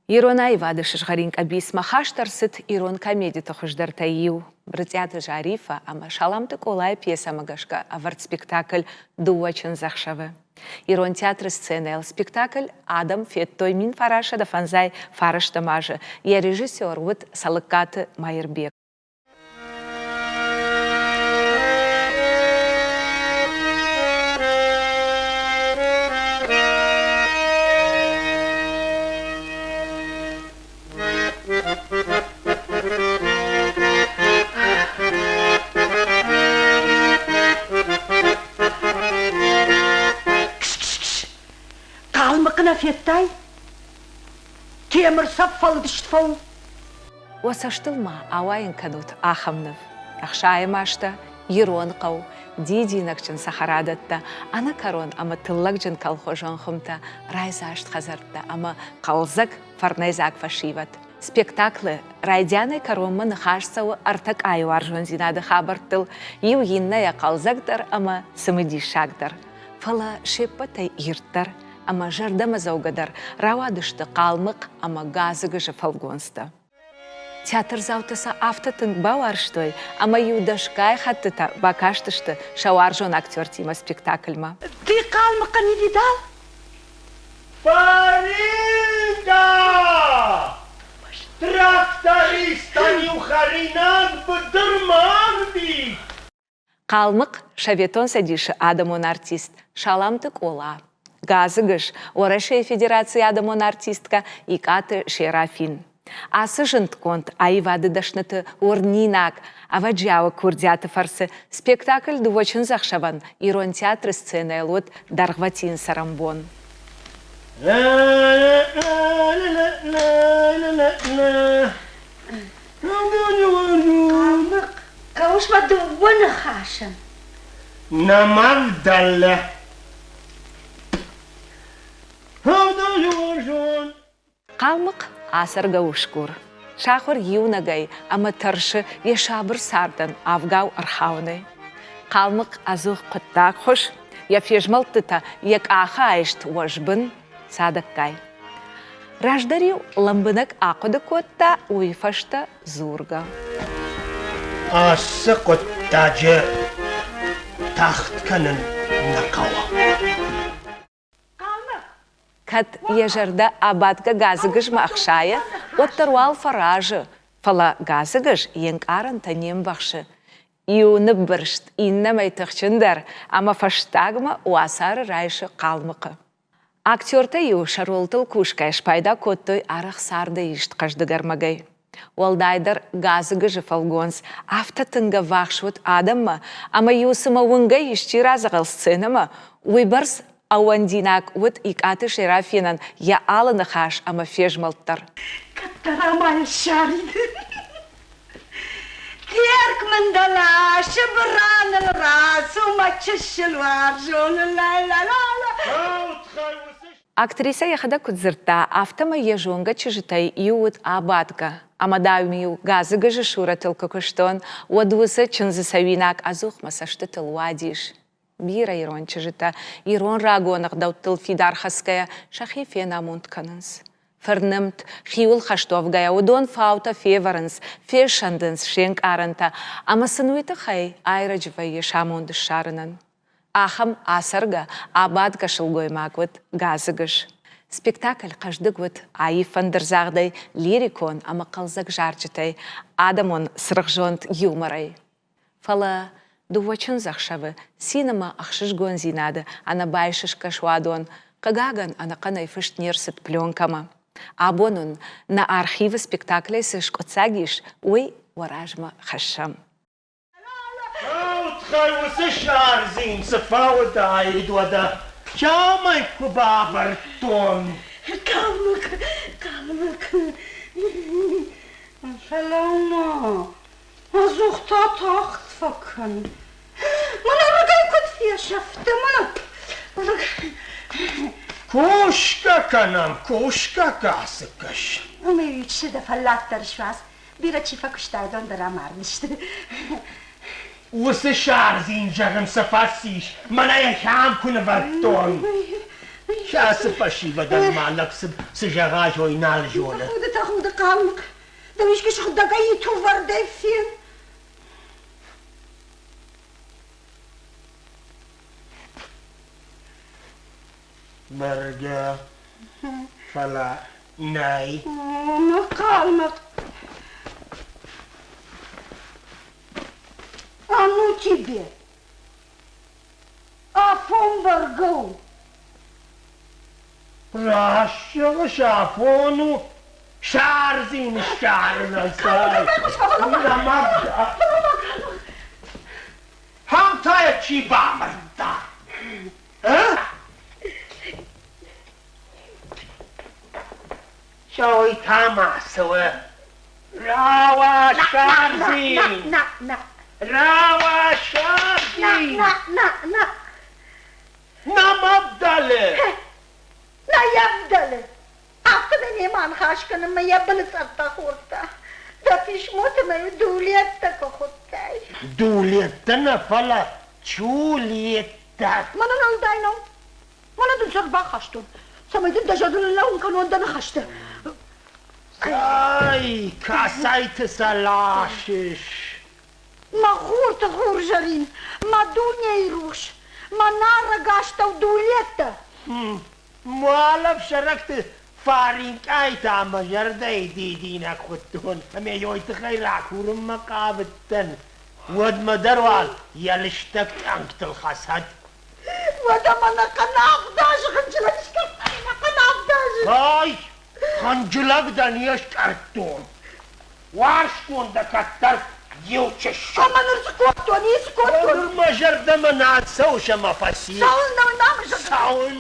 Ирон Айвады шышғарин кабисма хаштар сыт Ирон комедия тохыждар тайю. Братята жарифа, ама шаламты колай пьеса магашка, аварт спектакль дуачын захшавы. Ирон театр сцены спектакль Адам Феттой мин фараша да фанзай фараш тамажы. Я режиссер вот Салыкаты Майербек. Феттай, темір сапфалы дұштфау. Осаштылма ауайын канут ахамнов. Ахшайым ашта, Ирон қау, дидинакчын сахарадатта, ана карон ама тыллакжын колхожон хумта, райзашт хазартта, ама қалзак фарнайзак фашиват. Спектаклы райдяны каромма нахашсауы артак айу аржон зинады хабартыл, ев йинная қалзактар, ама сымыдишагдар. Фала шеппатай ирттар. Ама жардама заугадар, рауадышты қалмық, ама газыгыжы фалгонсты. Театр заутыса автотын бауарштой, ама юдашкай хаттыта бакаштышты шауаржон актер тима спектакльма. Ты қалмыққа не видал? Фарида! Тракториста нюхаринан бдырман бит! Қалмық шаветон садиші адамон артист, шаламтык ола. Газыгыш, Орашей Федерации адамон артистка икаты Шерафин. Асы жынтконт айвады дашныты орнинак, аваджауы курдяты фарсы спектакль дувочын захшаван Ирон театры сцены лот даргватин сарамбон. Қалмық, қауышмады оны қашын. Намавдалла. Қалмық асырға ұшқыр. Шақыр еунагай, ама тұршы ешабыр сардан авгау архауны. Қалмық азуқ құттақ хош, ефежмалтыта ек аха айшт уажбын садыққай. Раждарю ламбынак ақыды котта уйфашта зурга. Асы құттажы тақтканын нақауа. Кат ежарда абадга газыгыш мақшая, оттаруал фаражы, фала газыгыш енг арын танем бақшы. Иуны біршт, иннамай тұқчындар, ама фаштагма уасары райшы қалмықы. Актерта ю шаролтыл кушкай шпайда коттой арық сарды ишт қаждыгармагай. Олдайдар газыгыжы фалгонс, автотынға вақшвыт адамма, ама юсыма уынға ишчи разығыл сценама, уйбарс ауандинак вот икаты Шерафинан я аланы хаш ама фежмалттар. Каттарамай шариды. Терк мандала, шыбыранын расу, мачышыл var, жоны ла-ла-ла-ла. Актриса яхада кудзырта, автома ежонга чыжытай иуыт абадга. Амадауми газыгыжы шуратыл кокыштон, одвысы чынзы савинак азухма сашты тылуадиш. Бира Ирон чыжыта, Ирон рагонақ дауттыл фидархаская шахифе намунтканынс. Фернымт хиул хаштовгая, удон фаута феварынс, фешандынс шенк арынта, амасынуйты хай айраджвайы шамунды шарынын. Ахам асырга абадга шылгоймагвыт газыгыш. Спектакль қаждыгвыт айыфандырзағдай лирикон ама қалзак жарчытай, адамон сырықжонт юморай. Фала дувачын захшавы, синама ахшышгон зинады, ана байшышка шуадон, кагаган ана қанай фышт нерсет пленкама. Абонун на архивы спектаклей сышкоцагиш, уй уаражма хашам. Аутхай усы шарзин, сафауда айдуада, чамай кубабартон. Қалмық. Шалаума, азуқта тақт факын. Мана рыгай кот фешафты, мана. Кошка канам, кошка касыкаш. Умею içi de fallattır şvaz. Bir açı fakışlardan da ramarmıştı. وسه شهر زینجرم سفاسیش من ایکم کنه ودون شاسب باشي بدل ما نكسب سجاغاج وينال جولة خود تاخد قامك ده مش كش خد جاي توفر ده فين مرجع فلا ناي قامك أنو تبي أفهم برجو راشق شافونو شعر زين الشعر نساي لا مبدأ هم تايا چی بامردا ها شوي تاما سوا راوا شعر زين نا راوا شعر زين نا مبدأ لا يبدل أعتقد إيمان خاشكنا ما يبل صرتا خورتا ده فيش موت ما يدوليتك خودتاي دوليتنا فلا چوليتك ما أنا داينو ما أنا دون شربا خاشتون سما يدن دجادون اللون كانوا عندنا خاشته اي كاسايت سلاشش ما خورت خور جرين ما دنيا يروش ما نار قاشته ودوليته موالف شركت فارينك ايتا مجردي دينك خدتون هم يويت خير عكورم مقابتن ود مدروال يلشتك انكت الخسد وده ما نقناف داش خنجلك شكتني نقناف داش هاي خنجلك دانيش كرتون وارشكون دكتر يوچش أما نرسكوتو نيسكوتو المجرد منات سوش مفاسيل ساولنا ونامش ساول